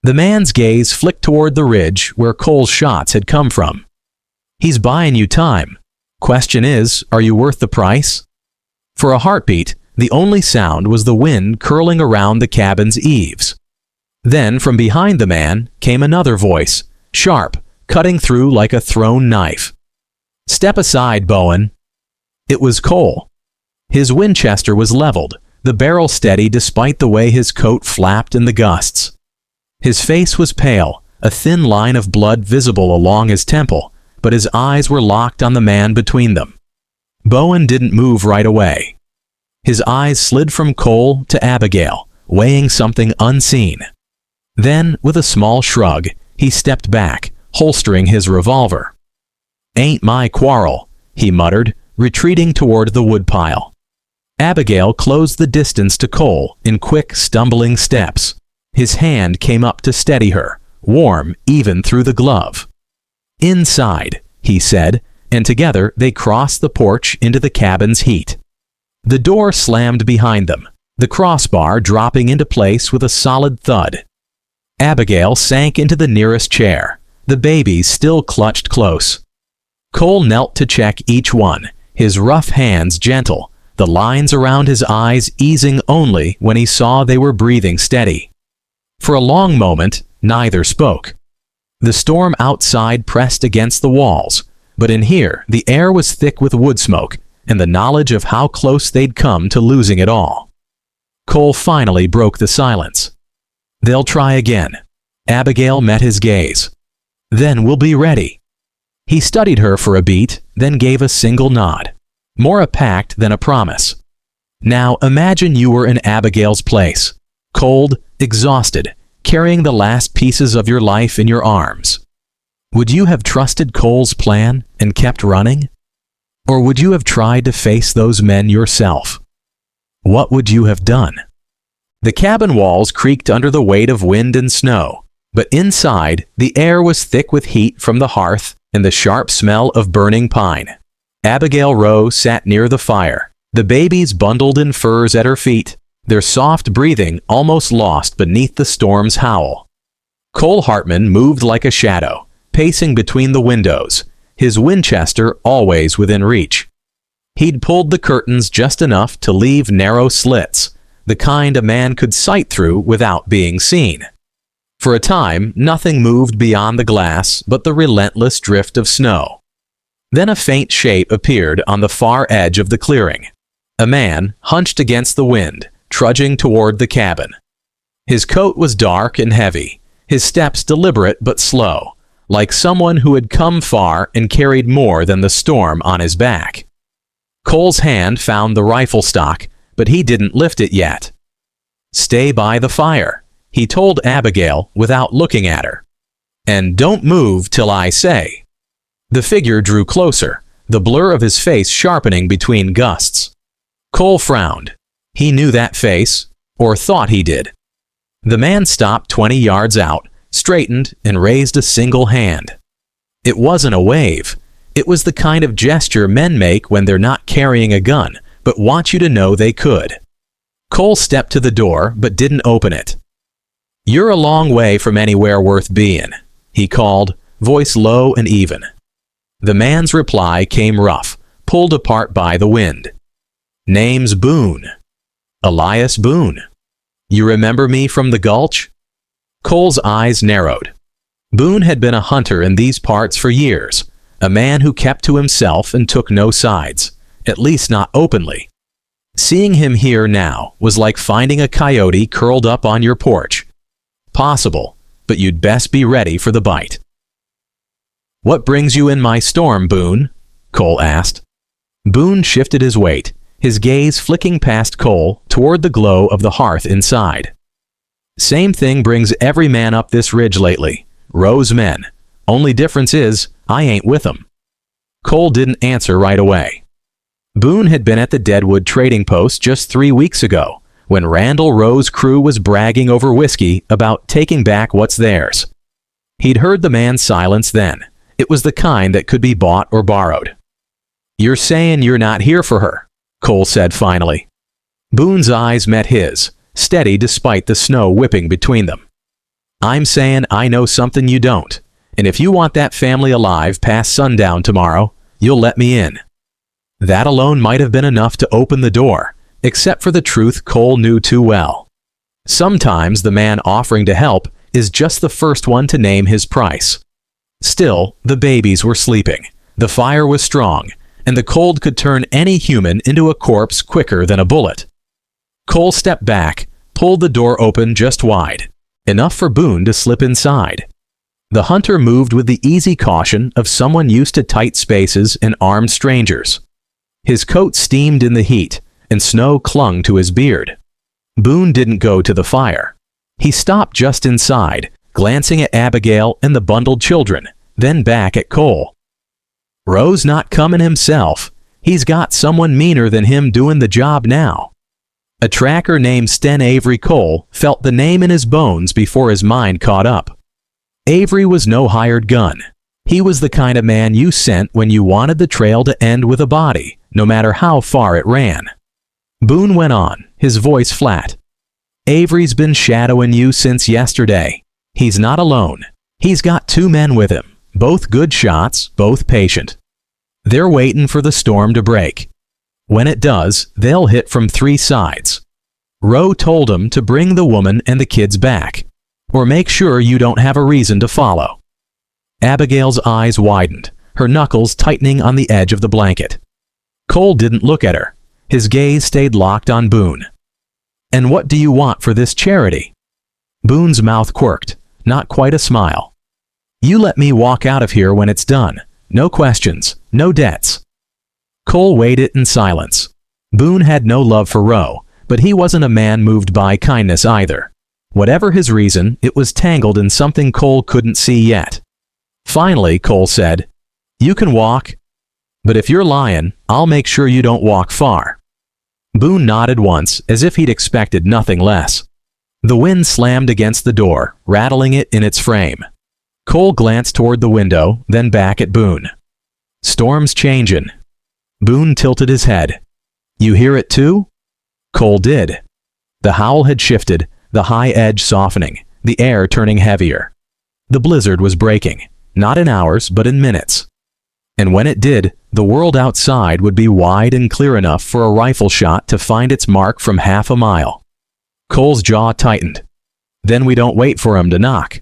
The man's gaze flicked toward the ridge where Cole's shots had come from. "He's buying you time. Question is, are you worth the price?" For a heartbeat, the only sound was the wind curling around the cabin's eaves. Then from behind the man came another voice, sharp, cutting through like a thrown knife. "Step aside, Bowen." It was Cole. His Winchester was leveled, the barrel steady despite the way his coat flapped in the gusts. His face was pale, a thin line of blood visible along his temple, but his eyes were locked on the man between them. Bowen didn't move right away. His eyes slid from Cole to Abigail, weighing something unseen. Then, with a small shrug, he stepped back, holstering his revolver. "Ain't my quarrel," he muttered, retreating toward the woodpile. Abigail closed the distance to Cole in quick, stumbling steps. His hand came up to steady her, warm even through the glove. "Inside," he said, and together they crossed the porch into the cabin's heat. The door slammed behind them, the crossbar dropping into place with a solid thud. Abigail sank into the nearest chair, the babies still clutched close. Cole knelt to check each one, his rough hands gentle, the lines around his eyes easing only when he saw they were breathing steady. For a long moment, neither spoke. The storm outside pressed against the walls, but in here the air was thick with wood smoke and the knowledge of how close they'd come to losing it all. Cole finally broke the silence. "They'll try again." Abigail met his gaze. "Then we'll be ready." He studied her for a beat, then gave a single nod. More a pact than a promise. Now imagine you were in Abigail's place, cold, exhausted, carrying the last pieces of your life in your arms. Would you have trusted Cole's plan and kept running? Or would you have tried to face those men yourself? What would you have done? The cabin walls creaked under the weight of wind and snow, but inside, the air was thick with heat from the hearth and the sharp smell of burning pine. Abigail Rowe sat near the fire, the babies bundled in furs at her feet, their soft breathing almost lost beneath the storm's howl. Cole Hartman moved like a shadow, pacing between the windows, his Winchester always within reach. He'd pulled the curtains just enough to leave narrow slits, the kind a man could sight through without being seen. For a time, nothing moved beyond the glass but the relentless drift of snow. Then a faint shape appeared on the far edge of the clearing. A man, hunched against the wind, trudging toward the cabin. His coat was dark and heavy, his steps deliberate but slow, like someone who had come far and carried more than the storm on his back. Cole's hand found the rifle stock, but he didn't lift it yet. "Stay by the fire," he told Abigail without looking at her. "And don't move till I say." The figure drew closer, the blur of his face sharpening between gusts. Cole frowned. He knew that face, or thought he did. The man stopped 20 yards out, straightened, and raised a single hand. It wasn't a wave. It was the kind of gesture men make when they're not carrying a gun, but want you to know they could. Cole stepped to the door, but didn't open it. "You're a long way from anywhere worth being," he called, voice low and even. The man's reply came rough, pulled apart by the wind. "Name's Boone. Elias Boone. You remember me from the gulch?" Cole's eyes narrowed. Boone had been a hunter in these parts for years, a man who kept to himself and took no sides, at least not openly. Seeing him here now was like finding a coyote curled up on your porch. Possible, but you'd best be ready for the bite. "What brings you in my storm, Boone?" Cole asked. Boone shifted his weight, his gaze flicking past Cole toward the glow of the hearth inside. "Same thing brings every man up this ridge lately. Rowe's men. Only difference is, I ain't with 'em." Cole didn't answer right away. Boone had been at the Deadwood trading post just 3 weeks ago, when Randall Rowe's crew was bragging over whiskey about taking back what's theirs. He'd heard the man's silence then. It was the kind that could be bought or borrowed. "You're saying you're not here for her," Cole said finally. Boone's eyes met his, steady despite the snow whipping between them. "I'm saying I know something you don't, and if you want that family alive past sundown tomorrow, you'll let me in." That alone might have been enough to open the door, except for the truth Cole knew too well. Sometimes the man offering to help is just the first one to name his price. Still, the babies were sleeping, the fire was strong, and the cold could turn any human into a corpse quicker than a bullet. Cole stepped back, pulled the door open just wide, enough for Boone to slip inside. The hunter moved with the easy caution of someone used to tight spaces and armed strangers. His coat steamed in the heat, and snow clung to his beard. Boone didn't go to the fire. He stopped just inside, glancing at Abigail and the bundled children, then back at Cole. "Rowe's not coming himself. He's got someone meaner than him doing the job now." A tracker named Sten Avery Cole felt the name in his bones before his mind caught up. Avery was no hired gun. He was the kind of man you sent when you wanted the trail to end with a body, no matter how far it ran. Boone went on, his voice flat. "Avery's been shadowing you since yesterday. He's not alone. He's got 2 men with him, both good shots, both patient. They're waiting for the storm to break. When it does, they'll hit from 3 sides. Rowe told him to bring the woman and the kids back, or make sure you don't have a reason to follow." Abigail's eyes widened, her knuckles tightening on the edge of the blanket. Cole didn't look at her. His gaze stayed locked on Boone. "And what do you want for this charity?" Boone's mouth quirked, not quite a smile. "You let me walk out of here when it's done. No questions, no debts." Cole weighed it in silence. Boone had no love for Roe, but he wasn't a man moved by kindness either. Whatever his reason, it was tangled in something Cole couldn't see yet. Finally, Cole said, "You can walk, but if you're lying, I'll make sure you don't walk far." Boone nodded once, as if he'd expected nothing less. The wind slammed against the door, rattling it in its frame. Cole glanced toward the window, then back at Boone. "Storm's changin'." Boone tilted his head. "You hear it too?" Cole did. The howl had shifted, the high edge softening, the air turning heavier. The blizzard was breaking, not in hours, but in minutes. And when it did, the world outside would be wide and clear enough for a rifle shot to find its mark from half a mile. Cole's jaw tightened. "Then we don't wait for him to knock."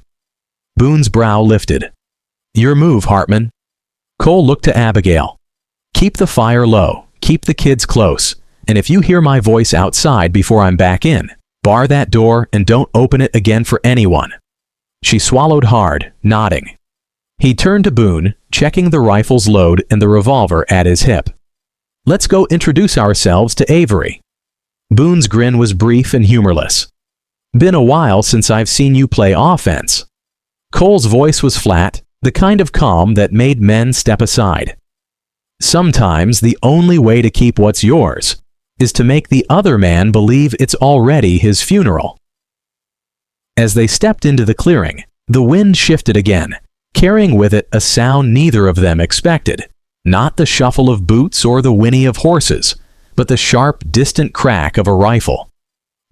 Boone's brow lifted. "Your move, Hartman." Cole looked to Abigail. "Keep the fire low, keep the kids close, and if you hear my voice outside before I'm back in, bar that door and don't open it again for anyone." She swallowed hard, nodding. He turned to Boone, checking the rifle's load and the revolver at his hip. "Let's go introduce ourselves to Avery." Boone's grin was brief and humorless. "Been a while since I've seen you play offense." Cole's voice was flat, the kind of calm that made men step aside. "Sometimes the only way to keep what's yours is to make the other man believe it's already his funeral." As they stepped into the clearing, the wind shifted again, carrying with it a sound neither of them expected. Not the shuffle of boots or the whinny of horses, but the sharp, distant crack of a rifle.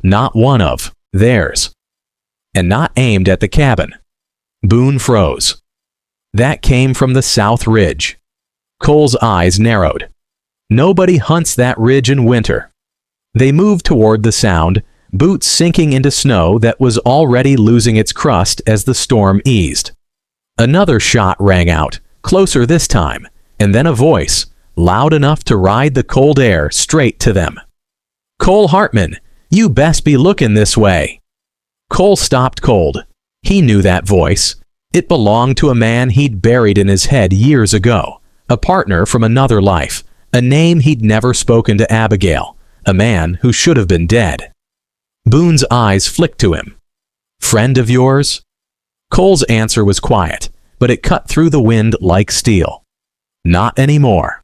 Not one of theirs. And not aimed at the cabin. Boone froze. That came from the south ridge. Cole's eyes narrowed. Nobody hunts that ridge in winter. They moved toward the sound, boots sinking into snow that was already losing its crust as the storm eased. Another shot rang out, closer this time, and then a voice, loud enough to ride the cold air straight to them. "Cole Hartman, you best be looking this way." Cole stopped cold. He knew that voice. It belonged to a man he'd buried in his head years ago, a partner from another life, a name he'd never spoken to Abigail, a man who should have been dead. Boone's eyes flicked to him. "Friend of yours?" Cole's answer was quiet, but it cut through the wind like steel. "Not anymore."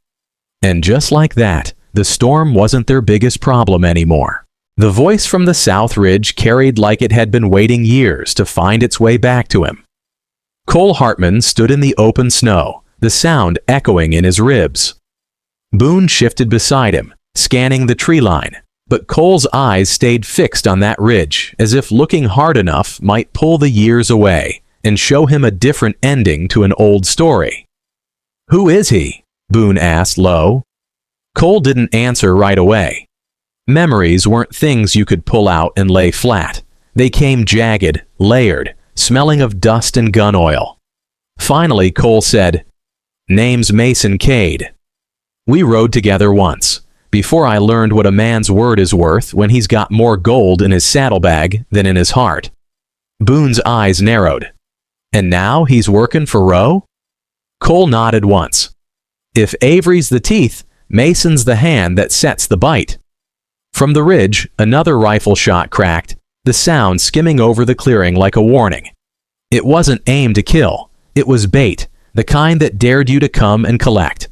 And just like that, the storm wasn't their biggest problem anymore. The voice from the south ridge carried like it had been waiting years to find its way back to him. Cole Hartman stood in the open snow, the sound echoing in his ribs. Boone shifted beside him, scanning the tree line, but Cole's eyes stayed fixed on that ridge, as if looking hard enough might pull the years away and show him a different ending to an old story. "Who is he?" Boone asked low. Cole didn't answer right away. Memories weren't things you could pull out and lay flat. They came jagged, layered, smelling of dust and gun oil. Finally, Cole said, "Name's Mason Cade. We rode together once, before I learned what a man's word is worth when he's got more gold in his saddlebag than in his heart." Boone's eyes narrowed. "And now he's working for Roe?" Cole nodded once. "If Avery's the teeth, Mason's the hand that sets the bite." From the ridge, another rifle shot cracked, the sound skimming over the clearing like a warning. It wasn't aimed to kill. It was bait, the kind that dared you to come and collect.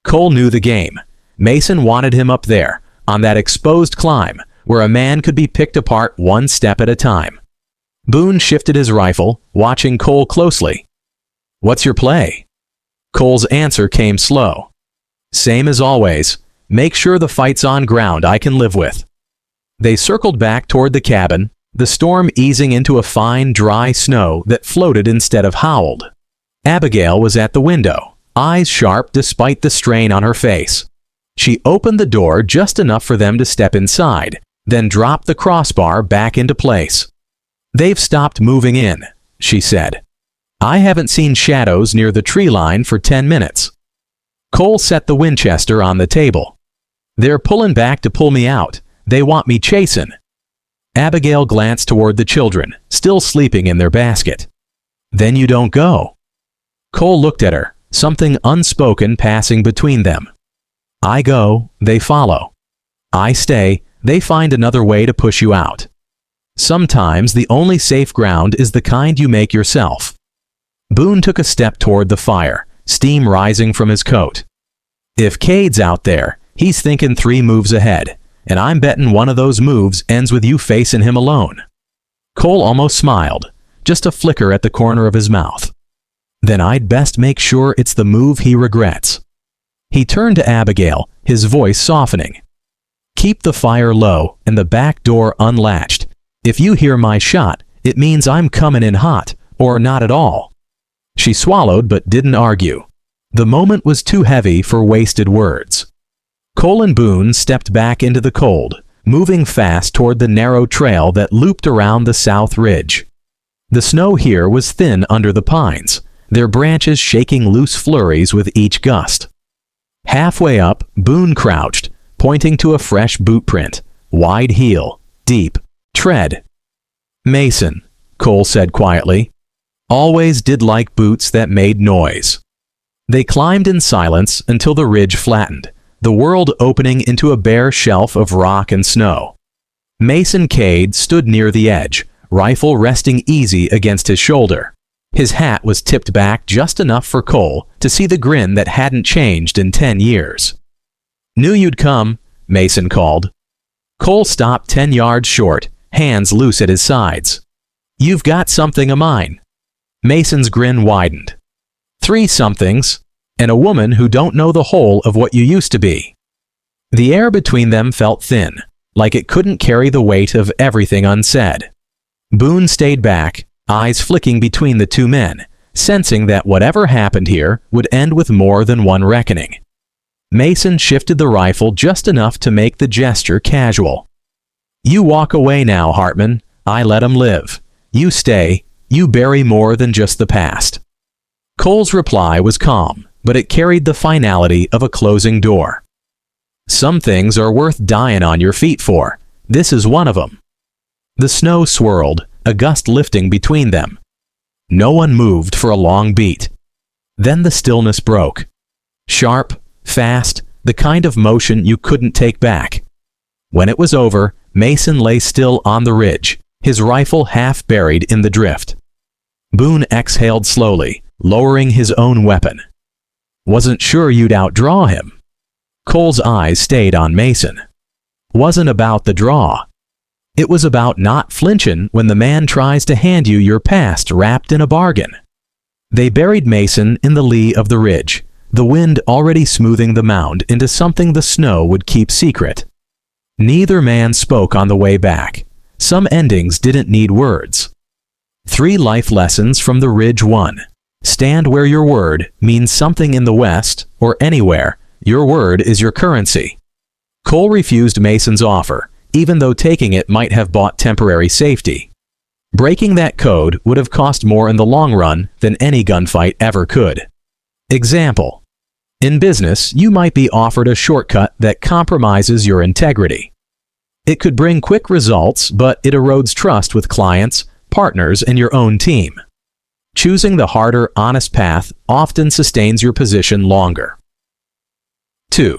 Cole knew the game. Mason wanted him up there, on that exposed climb, where a man could be picked apart one step at a time. Boone shifted his rifle, watching Cole closely. "What's your play?" Cole's answer came slow. "Same as always. Make sure the fight's on ground I can live with." They circled back toward the cabin, the storm easing into a fine, dry snow that floated instead of howled. Abigail was at the window, eyes sharp despite the strain on her face. She opened the door just enough for them to step inside, then dropped the crossbar back into place. "They've stopped moving in," she said. "I haven't seen shadows near the tree line for 10 minutes. Cole set the Winchester on the table. "They're pulling back to pull me out. They want me chasing." Abigail glanced toward the children, still sleeping in their basket. "Then you don't go." Cole looked at her, something unspoken passing between them. "I go, they follow." I stay, they find another way to push you out. Sometimes the only safe ground is the kind you make yourself. Boone took a step toward the fire, steam rising from his coat. If Cade's out there, he's thinking 3 moves ahead, and I'm betting one of those moves ends with you facing him alone. Cole almost smiled, just a flicker at the corner of his mouth. Then I'd best make sure it's the move he regrets. He turned to Abigail, his voice softening. Keep the fire low and the back door unlatched. If you hear my shot, it means I'm coming in hot, or not at all. She swallowed but didn't argue. The moment was too heavy for wasted words. Cole and Boone stepped back into the cold, moving fast toward the narrow trail that looped around the south ridge. The snow here was thin under the pines, their branches shaking loose flurries with each gust. Halfway up, Boone crouched, pointing to a fresh boot print, wide heel, deep tread. Mason, Cole said quietly, always did like boots that made noise. They climbed in silence until the ridge flattened, the world opening into a bare shelf of rock and snow. Mason Cade stood near the edge, rifle resting easy against his shoulder. His hat was tipped back just enough for Cole to see the grin that hadn't changed in 10 years. Knew you'd come, Mason called. Cole stopped 10 yards short, hands loose at his sides. You've got something of mine. Mason's grin widened. 3 somethings, and a woman who don't know the whole of what you used to be. The air between them felt thin, like it couldn't carry the weight of everything unsaid. Boone stayed back, eyes flicking between the 2 men, sensing that whatever happened here would end with more than one reckoning. Mason shifted the rifle just enough to make the gesture casual. You walk away now, Hartman. I let 'em live. You stay. You bury more than just the past. Cole's reply was calm, but it carried the finality of a closing door. Some things are worth dying on your feet for. This is one of them. The snow swirled, a gust lifting between them. No one moved for a long beat. Then the stillness broke. Sharp, fast, the kind of motion you couldn't take back. When it was over, Mason lay still on the ridge, his rifle half buried in the drift. Boone exhaled slowly, lowering his own weapon. Wasn't sure you'd outdraw him. Cole's eyes stayed on Mason. Wasn't about the draw. It was about not flinching when the man tries to hand you your past wrapped in a bargain. They buried Mason in the lee of the ridge, the wind already smoothing the mound into something the snow would keep secret. Neither man spoke on the way back. Some endings didn't need words. 3 life lessons from the Ridge 1. Stand where your word means something in the West, or anywhere. Your word is your currency. Cole refused Mason's offer, even though taking it might have bought temporary safety. Breaking that code would have cost more in the long run than any gunfight ever could. Example. In business, you might be offered a shortcut that compromises your integrity. It could bring quick results, but it erodes trust with clients, partners, and your own team. Choosing the harder, honest path often sustains your position longer. 2.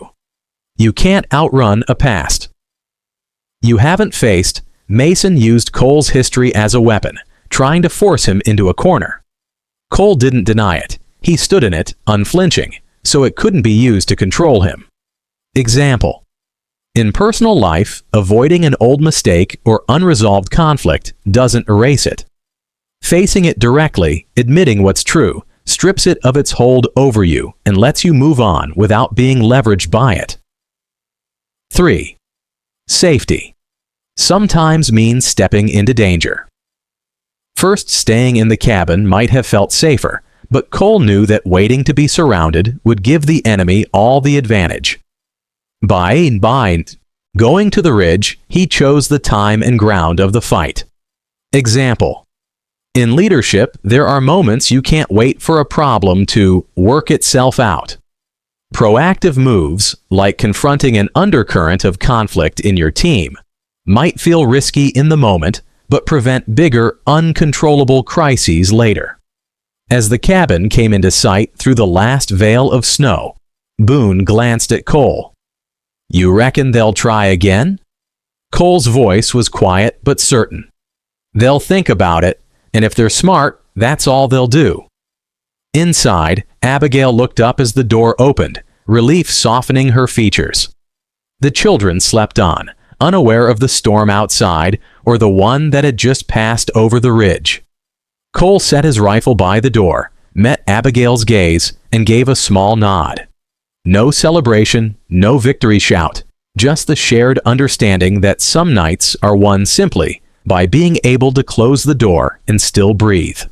You can't outrun a past. You haven't faced. Mason used Cole's history as a weapon, trying to force him into a corner. Cole didn't deny it. He stood in it, unflinching, so it couldn't be used to control him. Example. In personal life, avoiding an old mistake or unresolved conflict doesn't erase it. Facing it directly, admitting what's true, strips it of its hold over you and lets you move on without being leveraged by it. 3. Safety. Sometimes means stepping into danger. First, staying in the cabin might have felt safer, but Cole knew that waiting to be surrounded would give the enemy all the advantage. By going to the ridge, he chose the time and ground of the fight. Example. In leadership, there are moments you can't wait for a problem to work itself out. Proactive moves, like confronting an undercurrent of conflict in your team, might feel risky in the moment, but prevent bigger, uncontrollable crises later. As the cabin came into sight through the last veil of snow, Boone glanced at Cole. You reckon they'll try again? Cole's voice was quiet but certain. They'll think about it, and if they're smart, that's all they'll do. Inside, Abigail looked up as the door opened, relief softening her features. The children slept on, unaware of the storm outside or the one that had just passed over the ridge. Cole set his rifle by the door, met Abigail's gaze, and gave a small nod. No celebration, no victory shout, just the shared understanding that some nights are won simply by being able to close the door and still breathe.